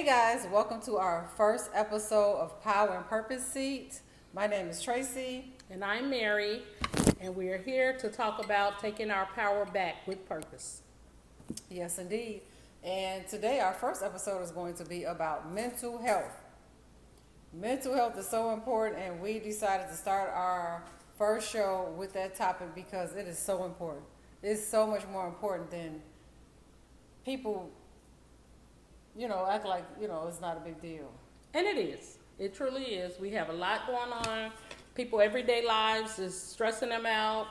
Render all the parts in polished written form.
Hey guys, welcome to our first episode of Power and Purpose Seat. My name is Tracey. And I'm Mary, and we are here to talk about taking our power back with purpose. Yes, indeed. And today our first episode is going to be about mental health. Mental health is so important, and we decided to start our first show with that topic because it is so important. It's so much more important than people, act like, it's not a big deal. And it is. It truly is. We have a lot going on. People, everyday lives is stressing them out.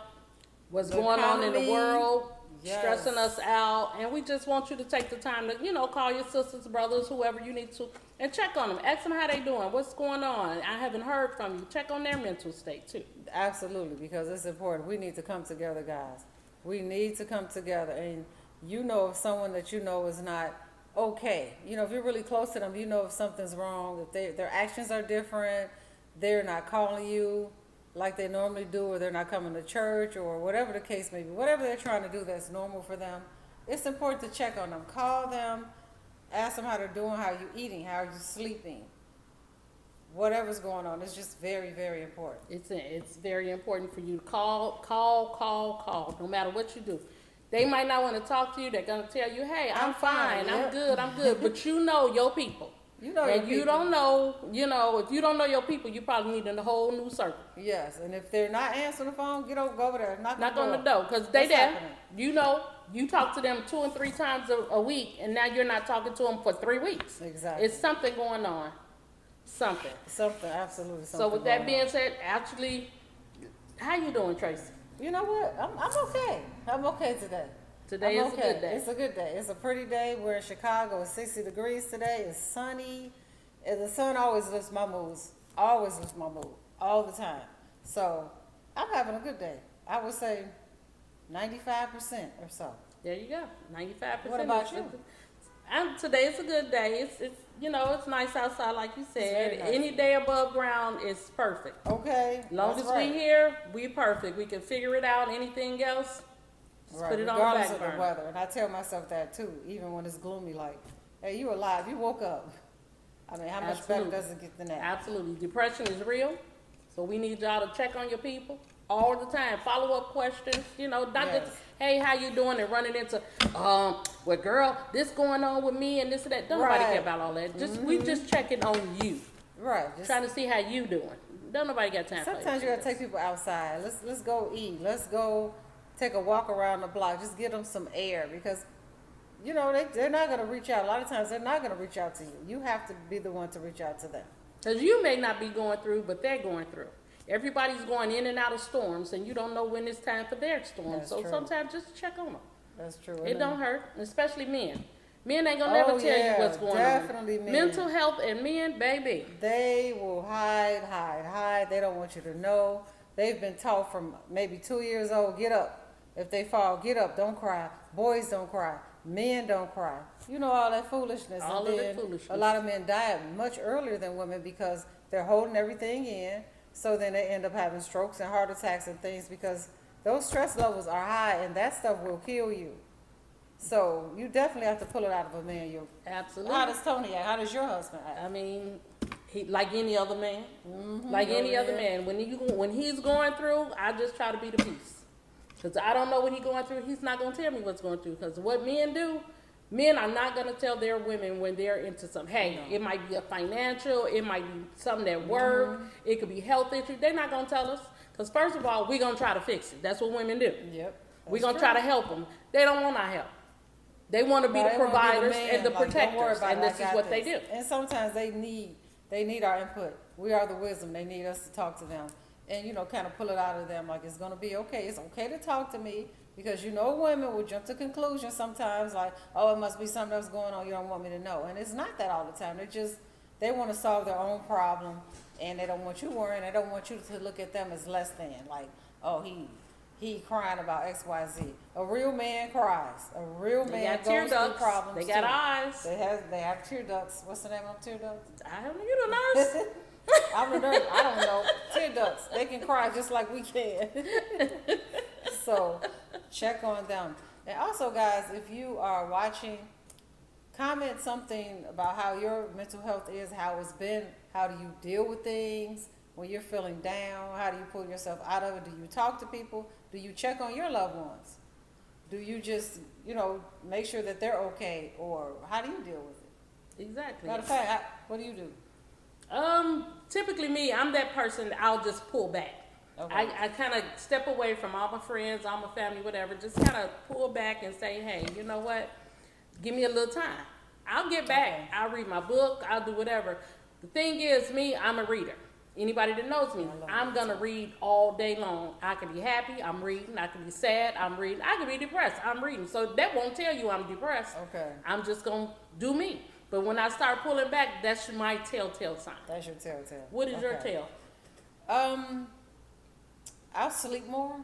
What's going on in the world, stressing us out. And we just want you to take the time to, call your sisters, brothers, whoever you need to, and check on them. Ask them how they doing. What's going on? I haven't heard from you. Check on their mental state, too. Absolutely, because it's important. We need to come together, guys. We need to come together. And if someone that is not okay. If you're really close to them, if something's wrong, if their actions are different, they're not calling you like they normally do, or they're not coming to church, or whatever the case may be, whatever they're trying to do that's normal for them, it's important to check on them. Call them, ask them how they're doing, how you eating, how you sleeping, whatever's going on. It's just very, very important. It's very important for you to call, no matter what you do. They might not want to talk to you. They're going to tell you, hey, I'm fine. Yep. I'm good. But you know your people. Don't know, if you don't know your people, you probably need a whole new circle. Yes, and if they're not answering the phone, go over there. Knock on the door, because they there. Happening? You talk to them 2 and 3 times a week, and now you're not talking to them for 3 weeks. Exactly. It's something going on. Something, absolutely something. So with that being said, actually, how you doing, Tracey? You know what? I'm okay. I'm okay today. Today is okay. A good day. It's a good day. It's a pretty day. We're in Chicago. It's 60 degrees today. It's sunny. And the sun always lifts my moods. Always lifts my mood. All the time. So I'm having a good day. I would say 95% or so. There you go. 95%. What about you? Today is a good day. It's nice outside, like you said. Nice. Any day above ground is perfect. Okay. As long as we here, we perfect. We can figure it out. Anything else, just put it on the back burner. Regardless of the weather. And I tell myself that too, even when it's gloomy, like, hey, you alive, you woke up. I mean, how much better does it get than that? Absolutely. Depression is real. So we need y'all to check on your people all the time. Follow-up questions. Not just, hey, how you doing? And running into, well, girl, this going on with me and this and that. Don't nobody care about all that. We just checking on you. Right. Trying to see how you doing. Don't nobody got time for that. Sometimes you got to take people outside. Let's go eat. Let's go take a walk around the block. Just give them some air, because they're not going to reach out. A lot of times they're not going to reach out to you. You have to be the one to reach out to them. Because you may not be going through, but they're going through. Everybody's going in and out of storms, and you don't know when it's time for their storm. That's so true. Sometimes just check on them. That's true. It don't hurt, especially men. Men ain't going to never tell you what's going definitely on. Men. Mental health and men, baby. They will hide. They don't want you to know. They've been taught from maybe 2 years old, get up. If they fall, get up, don't cry. Boys don't cry. Men don't cry. All that foolishness. All of that foolishness. A lot of men die much earlier than women because they're holding everything in. So then they end up having strokes and heart attacks and things, because those stress levels are high, and that stuff will kill you. So you definitely have to pull it out of a man. Absolutely. How does Tony act? How does your husband act? I mean, he like any other man. Mm-hmm. Like any other man. When he's going through, I just try to be the peace. Because I don't know what he's going through. He's not going to tell me what's going through. Because what men do, men are not going to tell their women when they're into something. Hey, it might be a financial, it might be something at work, it could be health issues. They're not going to tell us. Because first of all, we're going to try to fix it. That's what women do. Yep. We're going to try to help them. They don't want our help. They want to be the providers and the protectors, and this is what they do. And sometimes they need our input. We are the wisdom. They need us to talk to them and, kind of pull it out of them, like, it's going to be okay. It's okay to talk to me, because, women will jump to conclusions sometimes, like, oh, it must be something else going on. You don't want me to know. And it's not that all the time. They want to solve their own problem, and they don't want you worrying. They don't want you to look at them as less than, like, oh, he crying about X, Y, Z. A real man cries. A real man goes through problems. They got eyes. They have tear ducts. What's the name of tear ducts? I don't know. You the nurse. I'm a nurse. I don't know. Tear ducts. They can cry just like we can. So check on them. And also, guys, if you are watching comment something about how your mental health is, how it's been, how do you deal with things when you're feeling down, how do you pull yourself out of it, do you talk to people, do you check on your loved ones, do you just, make sure that they're okay, or how do you deal with it? Exactly. Matter of fact, what do you do? Typically me, I'm that person, I'll just pull back. Okay. I kind of step away from all my friends, all my family, whatever, just kind of pull back and say, hey, you know what? Give me a little time. I'll get back. Okay. I'll read my book. I'll do whatever. The thing is, me, I'm a reader. Anybody that knows me, I'm going to read all day long. I can be happy, I'm reading. I can be sad, I'm reading. I can be depressed, I'm reading. So that won't tell you I'm depressed. Okay. I'm just going to do me. But when I start pulling back, that's my telltale sign. That's your telltale. What is your tell? I'll sleep more.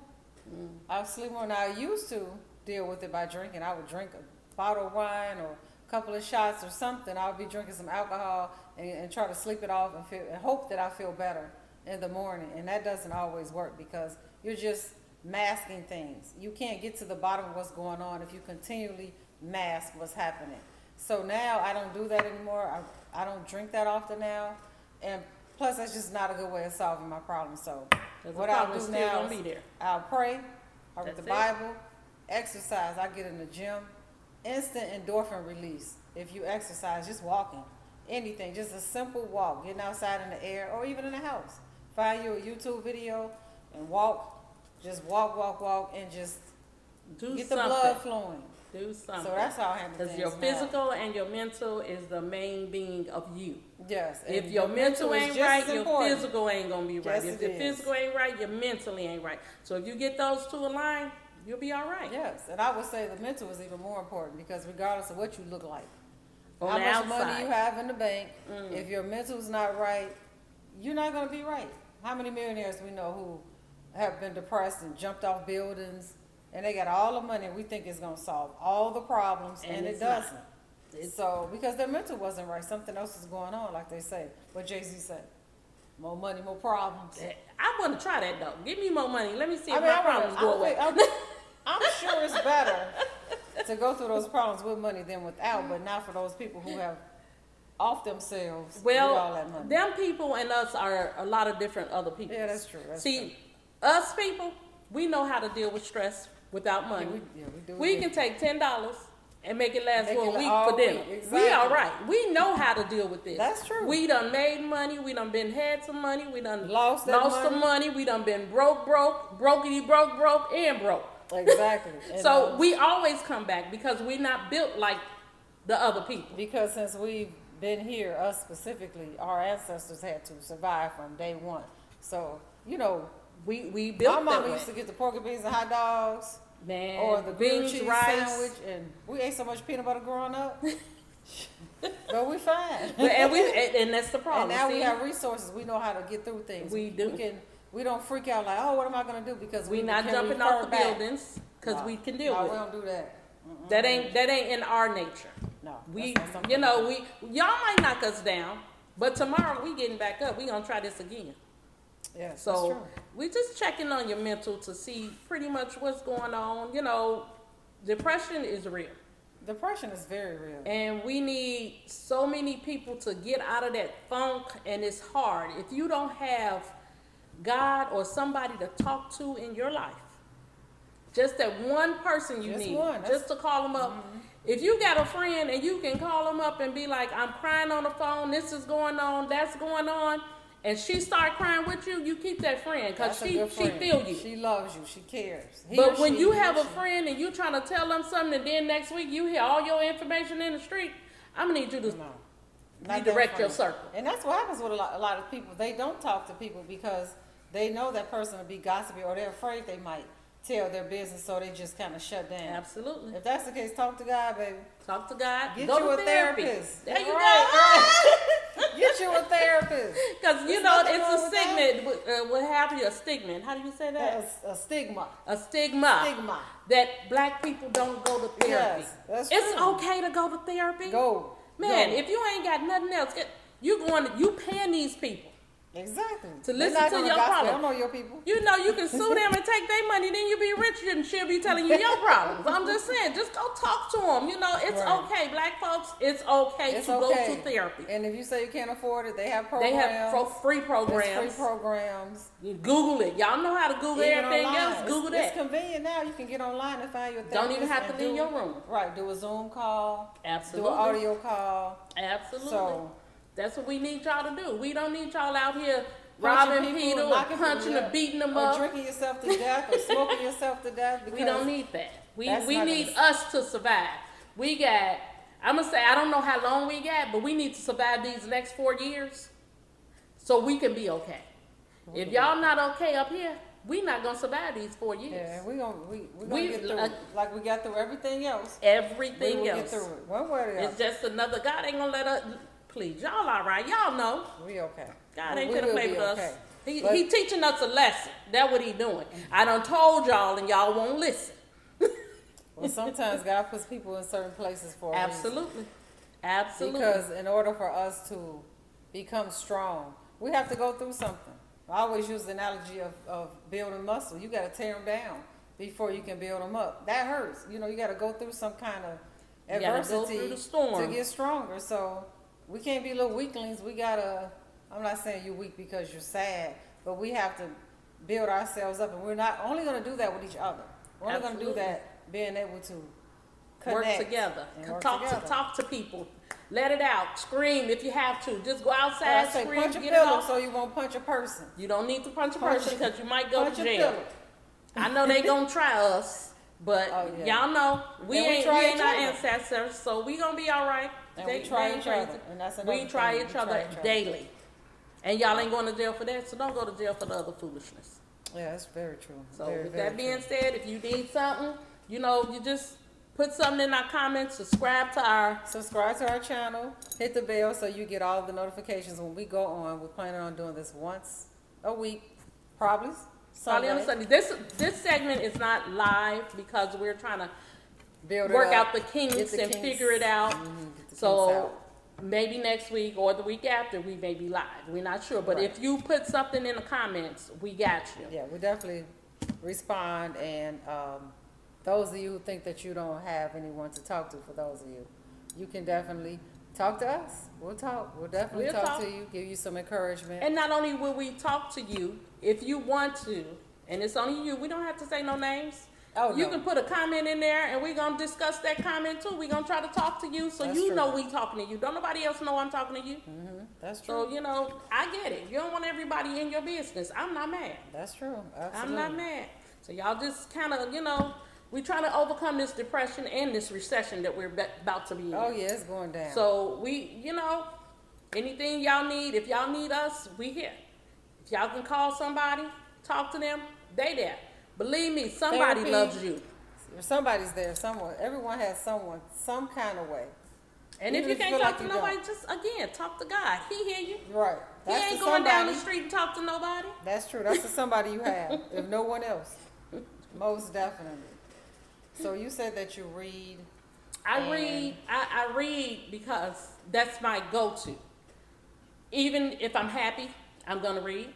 I'll sleep more. Now, I used to deal with it by drinking. I would drink a bottle of wine or a couple of shots or something. I would be drinking some alcohol and try to sleep it off and hope that I feel better in the morning. And that doesn't always work because you're just masking things. You can't get to the bottom of what's going on if you continually mask what's happening. So now I don't do that anymore. I don't drink that often now. And plus, that's just not a good way of solving my problem. So what I'll do now is I'll pray, I read the Bible, exercise. I get in the gym. Instant endorphin release. If you exercise, just walking, anything, just a simple walk, getting outside in the air or even in the house. Find you a YouTube video and walk. Just walk, and just get the blood flowing. Do something. So that's how I handle things. Because your physical and your mental is the main being of you. Yes. If your mental ain't right, your physical ain't going to be right. If your physical ain't right, your mentally ain't right. So if you get those two aligned, you'll be all right. Yes. And I would say the mental is even more important because regardless of what you look like, how much money you have in the bank, if your mental's not right, you're not going to be right. How many millionaires we know who have been depressed and jumped off buildings? And they got all the money we think is going to solve all the problems, and it doesn't. So, because their mental wasn't right, something else is going on, like they say. What Jay-Z said, more money, more problems. I want to try that, though. Give me more money. Let me see if my problems go away. I'm sure it's better to go through those problems with money than without, but not for those people who have off themselves with all that money. Them people and us are a lot of different other people. Yeah, that's true. Us people, we know how to deal with stress without money. We can take $10 and make it last for a week for dinner. Exactly. We all right. We know how to deal with this. That's true. We done made money. We done had some money. We done lost some money. We done been broke, and broke. Exactly. So we always come back because we're not built like the other people. Because since we've been here, us specifically, our ancestors had to survive from day one. So, we built. My mama used to get the pork and beans and hot dogs, or the green cheese sandwich, and we ate so much peanut butter growing up. But we fine. and that's the problem. And now we have resources. We know how to get through things. We do. We don't freak out like, oh, what am I going to do? Because we're not jumping off the buildings because we can deal with it. No, we don't do that. That ain't in our nature. No. Y'all might knock us down, but tomorrow we getting back up. We gonna try this again. Yeah, so that's true. We just checking on your mental to see pretty much what's going on. Depression is real. Depression is very real. And we need so many people to get out of that funk, and it's hard. If you don't have God or somebody to talk to in your life, just that one person you need, just to call them up. Mm-hmm. If you got a friend and you can call them up and be like, I'm crying on the phone, this is going on, that's going on, and she start crying with you, you keep that friend because she feel you. She loves you. She cares. But when you have a friend and you trying to tell them something and then next week you hear all your information in the street, I'm going to need you to redirect your circle. And that's what happens with a lot of people. They don't talk to people because they know that person will be gossipy or they're afraid they might tell their business, so they just kind of shut down. Absolutely. If that's the case, talk to God, baby. Talk to God. Get you a therapist. There you go. Right. Get you a therapist. Because it's a stigma. What have you? A stigma. How do you say that? A stigma. A stigma. That black people don't go to therapy. Yes, that's it's true. okay to go to therapy. Go. Man, if you ain't got nothing else, you paying these people Exactly. To They're listen not to gonna your gossip. They problem. don't know your people. You know, you can sue them and take their money, then you be rich and she'll be telling you your problems. I'm just saying, just go talk to them. You know, it's Right. okay. Black folks, it's okay to go to therapy. And if you say you can't afford it, they have programs. They have free programs. There's free programs. You Google it. Y'all know how to Google Even everything online. else. Google that. It's convenient now. You can get online and find your therapist. Don't even have to leave your room. Right. Do a Zoom call. Absolutely. Do an audio call. Absolutely. So that's what we need y'all to do. We don't need y'all out here punching robbing people, punching and beating them up. Or drinking yourself to death or smoking yourself to death. We don't need that. We need gonna... us to survive. We got, I'm going to say, I don't know how long we got, but we need to survive these next 4 years so we can be okay. If y'all not okay up here, we not going to survive these 4 years. Yeah, we gonna get through it. Like we got through everything else. Everything we will else. Get through it. One way or the other. It's just another, God ain't going to let us, please, y'all all right. Y'all know. We okay. God ain't gonna play with us. Okay. He teaching us a lesson. That's what he doing. I done told y'all and y'all won't listen. Well, sometimes God puts people in certain places for a Absolutely. reason. Absolutely. Because in order for us to become strong, we have to go through something. I always use the analogy of building muscle. You got to tear them down before you can build them up. That hurts. You know, you got to go through some kind of adversity to get stronger. So we can't be little weaklings. We got to, I'm not saying you're weak because you're sad, but we have to build ourselves up. And we're not only going to do that with each other. We're only going to do that being able to connect. Work together. Together. Talk to people. Let it out. Scream if you have to. Just go outside, scream, punch a get pillow it off. so you won't punch a person. You don't need to punch a person because you might go to jail. Pillow. I know they gonna try us, but y'all know we ain't our ancestors, so we gonna be all right. And we try each other. And that's another we try thing. each other daily. And y'all ain't going to jail for that, so don't go to jail for the other foolishness. Yeah, that's very true. So with that being said, if you need something, you know, you just put something in our comments, subscribe to our channel, hit the bell so you get all the notifications when we go on. We're planning on doing this once a week, probably on Sunday. This segment is not live because we're trying to work out the kinks and figure it out. So maybe next week or the week after we may be live. We're not sure. But if you put something in the comments, we got you. Yeah, we definitely respond. And those of you who think that you don't have anyone to talk to, for those of you, you can definitely talk to us. We'll talk. We'll definitely talk to you, give you some encouragement. And not only will we talk to you, if you want to, and it's only you, we don't have to say no names. You can put a comment in there and we're going to discuss that comment too. We're going to try to talk to you so you know we talking to you. Don't nobody else know I'm talking to you. Mm-hmm. That's true. So, you know, I get it. You don't want everybody in your business. I'm not mad. That's true. Absolutely. I'm not mad. So y'all just kind of, you know, we trying to overcome this depression and this recession that we're about to be in. Oh, yeah, it's going down. So we, you know, anything y'all need, if y'all need us, we here. If y'all can call somebody, talk to them, they there. Believe me, somebody loves you. Somebody's there somewhere. Everyone has someone, some kind of way. And if you can't talk to nobody, just again, talk to God. He hear you. Right. He ain't going down the street and talk to nobody. That's true. That's the somebody you have, if no one else. Most definitely. So you said that you read. I read because that's my go-to. Even if I'm happy, I'm gonna read.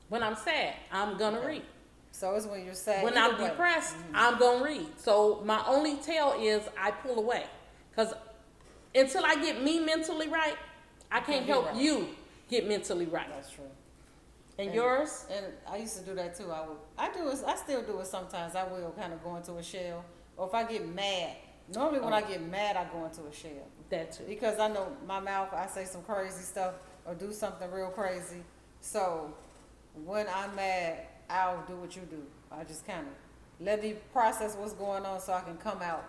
When I'm sad, I'm gonna read. So it's when you're sad. When I'm depressed, I'm gonna read. So my only tell is I pull away, because until I get me mentally right, I can't help you get mentally right. That's true. And yours? And I used to do that too. I still do it sometimes. I will kind of go into a shell. Or if I get mad, normally when I get mad, I go into a shell. That too. Because I know my mouth, I say some crazy stuff or do something real crazy. So when I'm mad, I'll do what you do. I just kind of let me process what's going on so I can come out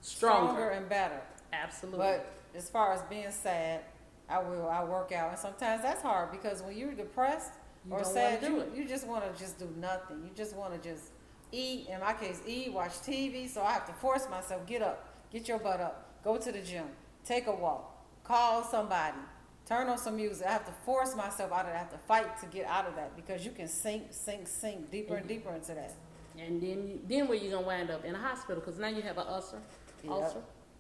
stronger and better. Absolutely. But as far as being sad, I work out. And sometimes that's hard because when you're depressed or sad, you just want to just do nothing. You just want to just eat. In my case, watch TV. So I have to force myself, get up, get your butt up, go to the gym, take a walk, call somebody, turn on some music. I have to force myself out of that. I have to fight to get out of that because you can sink deeper and deeper into that. And then where you going to wind up? In a hospital, because now you have an ulcer. Yep. An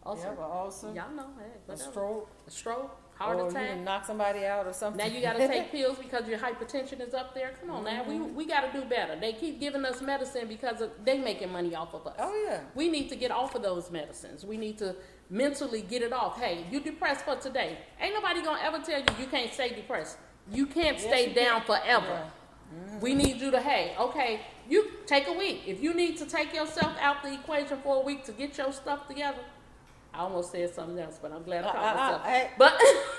ulcer. Y'all know. Hey, a stroke. A stroke. heart or attack. you can knock somebody out or something. Now you got to take pills because your hypertension is up there. Come on now, we got to do better. They keep giving us medicine because they making money off of us. Oh yeah. We need to get off of those medicines. We need to mentally get it off. Hey, you depressed for today. Ain't nobody gonna ever tell you can't stay depressed. You can't stay down forever. Yeah. We need you to, hey, okay, you take a week. If you need to take yourself out the equation for a week to get your stuff together, I almost said something else, but I'm glad I caught myself. Hey. But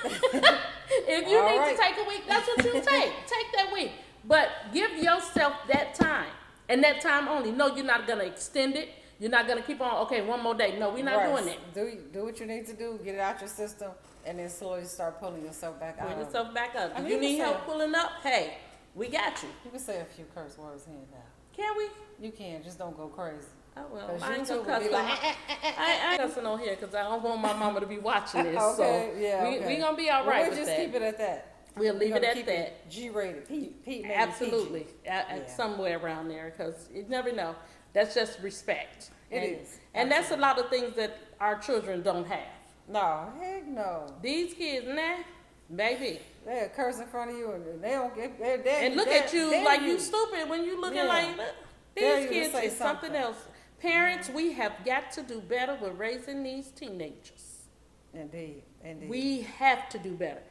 if you need right. to take a week, that's what you take. Take that week. But give yourself that time. And that time only. No, you're not going to extend it. You're not going to keep on, okay, one more day. No, we're not doing it. Do what you need to do, get it out your system, and then slowly start pulling yourself back out. Pull yourself back up. I If mean, you need you help said- pulling up, hey, we got you. You can say a few curse words here and there. Can we? You can, just don't go crazy. Oh, well, 'Cause I ain't YouTube gonna will be cuss like, I ain't cussing on here because I don't want my mama to be watching this. Okay, so yeah, we okay. gonna be all right We'll with just that. keep it at that. We'll leave We're it gonna at keep that. G-rated. Pete maybe Absolutely, PG. at somewhere around there, because you never know. That's just respect. It is. And that's a lot of things that our children don't have. No, heck no. These kids, nah, baby. They'll curse in front of you and they don't get And look at you like you stupid when you looking like, look, Dare these you to kids say is something something. else. Parents, we have got to do better with raising these teenagers. Indeed. We have to do better.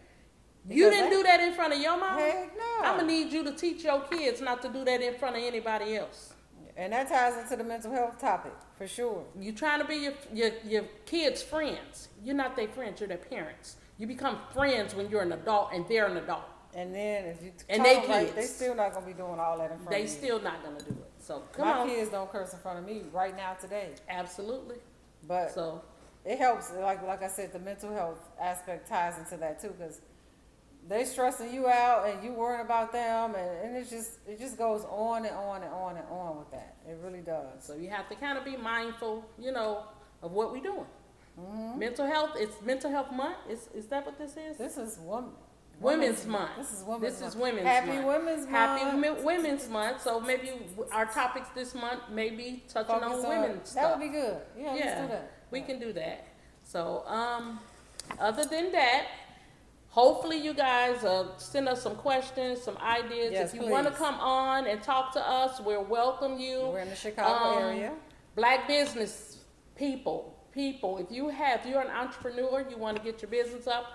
You Because didn't do that in front of your mom. Heck no. I'm gonna need you to teach your kids not to do that in front of anybody else. And that ties into the mental health topic, for sure. You trying to be your kids' friends. You're not their friends, you're their parents. You become friends when you're an adult and they're an adult. And then if you And tell they them right, kids. they still not going to be doing all that in front They of you. still not gonna do it. So come My on. kids don't curse in front of me right now today. Absolutely. But So it helps, like I said, the mental health aspect ties into that too, because they stressing you out and you worrying about them, and it just goes on and on and on and on with that. It really does. So you have to kind of be mindful, of what we're doing. Mm-hmm. Mental health, it's Mental Health Month. Is that what this is? This is Women's Month. This is Women's Month. Women's Happy Month. Women's Month. Happy Women's Month. So maybe our topics this month may be touching Focus on women's stuff. That would be good. Yeah, let's do that. We can do that. So, other than that, hopefully you guys send us some questions, some ideas. Yes, if you want to please. come on and talk to us, we'll welcome you. We're in the Chicago area. Black business people, if you're an entrepreneur, you want to get your business up,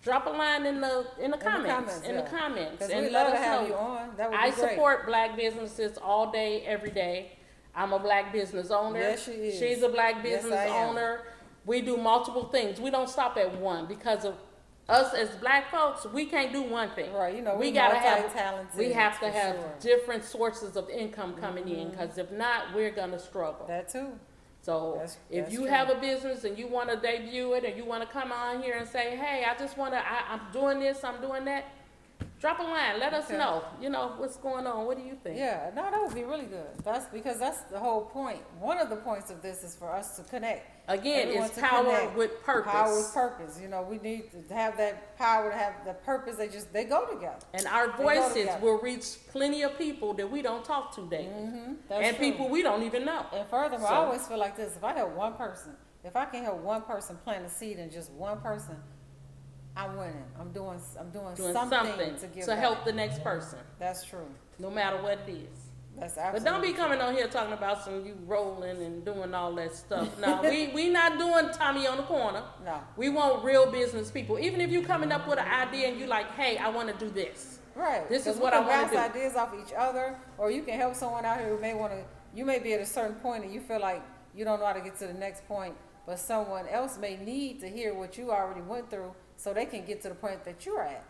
drop a line in the comments. Yeah. And we'd let love to us have know. you on. That would I be great. support black businesses all day, every day. I'm a black business owner. Yes, she is. She's a black Yes, business I am. owner. We do multiple things. We don't stop at one because of us as black folks. We can't do one thing. Right, we gotta have. multi-talented, We have to for have sure. different sources of income coming in, because if not, we're gonna struggle. That too. So if that's you true. have a business and you want to debut it and you want to come on here and say, hey, I just want to, I'm doing this, I'm doing that, drop a line. Let us Okay. know, what's going on. What do you think? Yeah, no, that would be really good. That's the whole point. One of the points of this is for us to connect. Again, Everyone it's to power connect. with purpose. Power with purpose. We need to have that power, to have the purpose. They go together. And our go voices together. will reach plenty of people that we don't talk to daily. That's And true. people we don't even know. And furthermore, So- I always feel like this: if I help one person, if I can help one person plant a seed in just one person, I'm winning. I'm doing Doing something to give back. help the next person, That's true. no matter what it is. That's But absolutely. don't be coming on here talking about some you rolling and doing all that stuff. No, we not doing Tommy on the corner. No. We want real business people. Even if you coming up with an idea and you like, hey, I want to do this. Right. This is 'Cause what we I can wanna bounce do. ideas off each other, or you can help someone out here who may want to. You may be at a certain point and you feel like you don't know how to get to the next point, but someone else may need to hear what you already went through, so they can get to the point that you're at.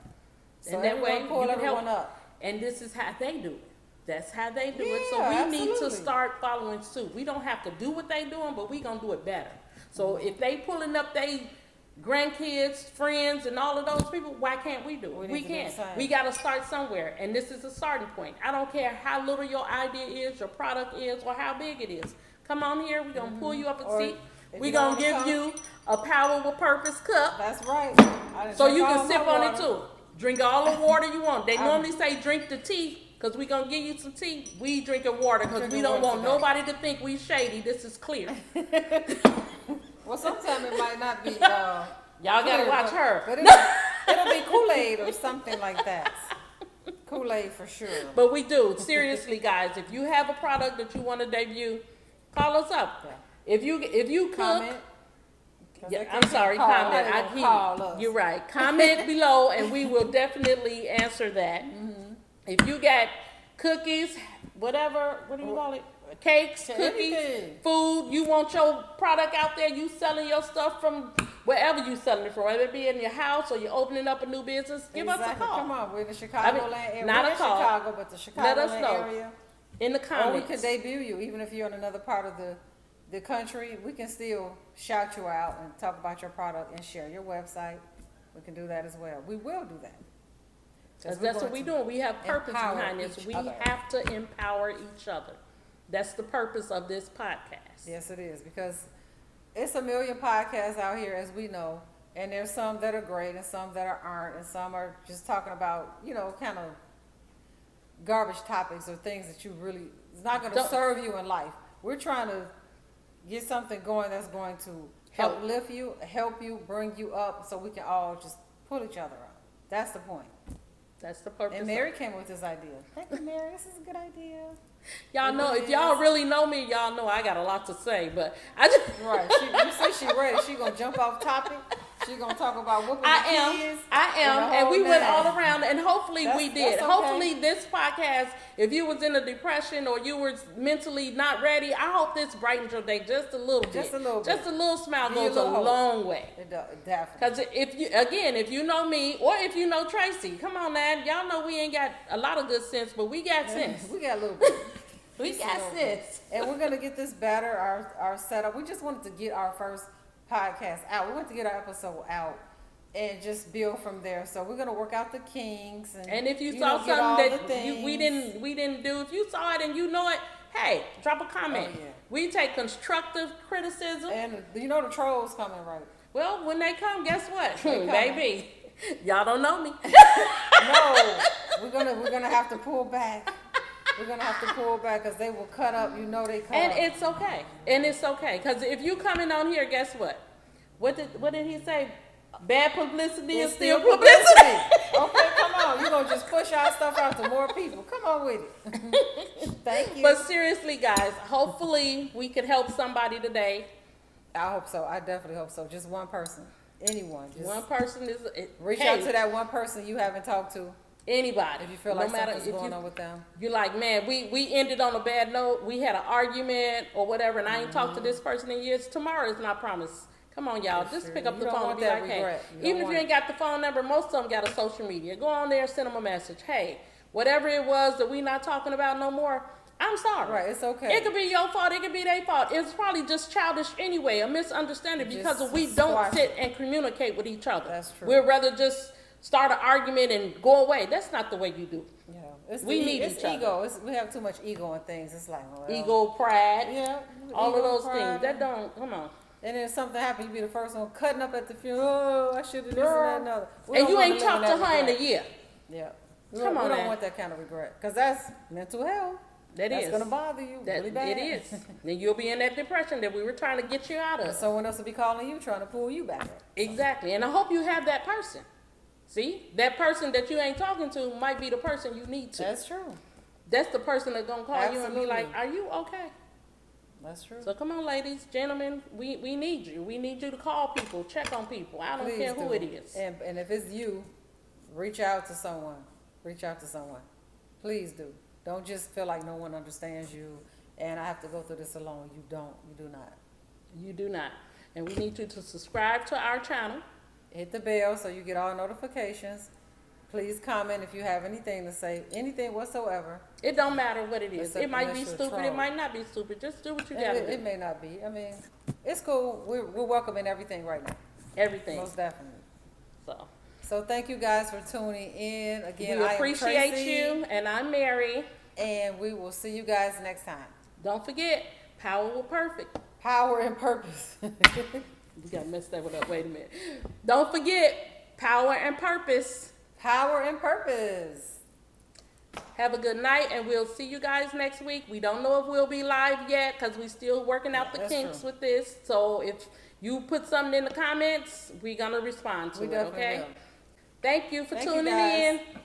So And that way everyone pull you can everyone help. up. And this is how they do it. That's how they do it. So Yeah, we need to absolutely. start following suit. We don't have to do what they doing, but we gonna do it better. So if they pulling up they grandkids, friends, and all of those people, why can't we do it? We need We to do the can. same. We gotta start somewhere, and this is a starting point. I don't care how little your idea is, your product is, or how big it is. Come on here. We're gonna pull you up a Or seat. if We're you don't gonna give wanna come- you a Power with Purpose cup. That's right. I done So drank you all can my sip on it water. too. Drink all the water you want. They normally say drink the tea, because we going to give you some tea. We drinking water because we Drinking don't water want today. nobody to think we shady. This is clear. Well, sometimes it might not be Y'all gotta watch her. But it'll be Kool-Aid or something like that. Kool-Aid for sure. But we do. Seriously, guys, if you have a product that you want to debut, call us up. Yeah. If you cook, comment. I'm sorry, comment. You're right. Comment below, and we will definitely answer that. Mm-hmm. If you got cookies, whatever, what do you call it? Cakes, cookies, food, you want your product out there, you selling your stuff from wherever you selling it from, whether it be in your house or you're opening up a new business, give us a call. Come on, we're in the Chicagoland area. Not a call. Chicago, but the Chicagoland area. In the comments. Or we could debut you, even if you're in another part of the country, we can still shout you out and talk about your product and share your website. We can do that as well. We will do that. That's what we're doing. We have purpose behind this. We have to empower each other. That's the purpose of this podcast. Yes, it is, because it's a million podcasts out here, as we know, and there's some that are great and some that aren't, and some are just talking about, kind of garbage topics or things that you really, it's not going to serve you in life. We're trying to get something going that's going to uplift you, help you, bring you up, so we can all just pull each other up. That's the point. That's the purpose. And Mary came with this idea. Thank you, Mary. This is a good idea. Y'all know, if y'all really know me, y'all know I got a lot to say, but I just... Right. You see she ready. She going to jump off topic. She going to talk about whooping the kids. I am. And we went all around, and hopefully we did. Okay. Hopefully this podcast, if you was in a depression or you were mentally not ready, I hope this brightens your day just a little bit. Just a little bit. Just a little smile goes a long way. It does, definitely. Because if you know me, or if you know Tracey, come on, man. Y'all know we ain't got a lot of good sense, but we got sense. We got a little bit. We got sense. And we're going to get this better, our setup. We just wanted to get our first podcast out. We wanted to get our episode out and just build from there. So we're going to work out the kinks. And if you saw something that we didn't do, if you saw it and you know it, hey, drop a comment. Oh, yeah. We take constructive criticism. And you know the trolls coming, right? Well, when they come, guess what? Baby, y'all don't know me. No, we're gonna have to pull back. We're going to have to pull back because they will cut up. They cut up. And it's okay. Because if you coming on here, guess what? What did he say? Bad publicity is still publicity. Okay, come on. You're going to just push our stuff out to more people. Come on with it. Thank you. But seriously, guys, hopefully we could help somebody today. I hope so. I definitely hope so. Just one person. Anyone. Just one person is... Reach out to that one person you haven't talked to. Anybody. If you feel like something's going on with them. You're like, man, we ended on a bad note. We had an argument or whatever, and I ain't talked to this person in years. Tomorrow is not promised. Come on, y'all. Just pick up the phone and be like, hey. Even if you ain't got the phone number, most of them got a social media. Go on there and send them a message. Hey, whatever it was that we not talking about no more, I'm sorry. Right, it's okay. It could be your fault. It could be their fault. It's probably just childish anyway, a misunderstanding because we don't sit and communicate with each other. That's true. We'd rather just start an argument and go away. That's not the way you do. Yeah, we need each ego. other. We have too much ego in things. It's like ego, pride. Yeah, all of those things. That don't come on. And then if something happens, you be the first one cutting up at the funeral. Oh, I should have this and that and other. And you ain't talked to her in a year. Yeah. We don't want that kind of regret because that's mental health. That's going to bother you really bad. It is. Then you'll be in that depression that we were trying to get you out of. And someone else will be calling you trying to pull you back. Exactly. And I hope you have that person. See? That person that you ain't talking to might be the person you need to. That's true. That's the person that's going to call you and be like, are you okay? That's true. So come on, ladies, gentlemen, we need you. We need you to call people, check on people. I don't care who it is. And if it's you, reach out to someone. Reach out to someone. Please do. Don't just feel like no one understands you and I have to go through this alone. You don't. You do not. You do not. And we need you to subscribe to our channel. Hit the bell so you get all notifications. Please comment if you have anything to say, anything whatsoever. It don't matter what it is. It might be stupid. It might not be stupid. Just do what you got to do. It may not be. I mean, it's cool. We're welcoming everything right now. Everything. Most definitely. So thank you guys for tuning in. Again, we appreciate you. And I'm Mary. And we will see you guys next time. Don't forget, power with perfect. Power and purpose. You got to mess that one up. Wait a minute. Don't forget, power and purpose. Power and purpose. Have a good night, and we'll see you guys next week. We don't know if we'll be live yet because we still working out the That's kinks true. with this. So if you put something in the comments, we're gonna respond to We it. definitely Okay. will. Thank you for Thank you, tuning guys. in.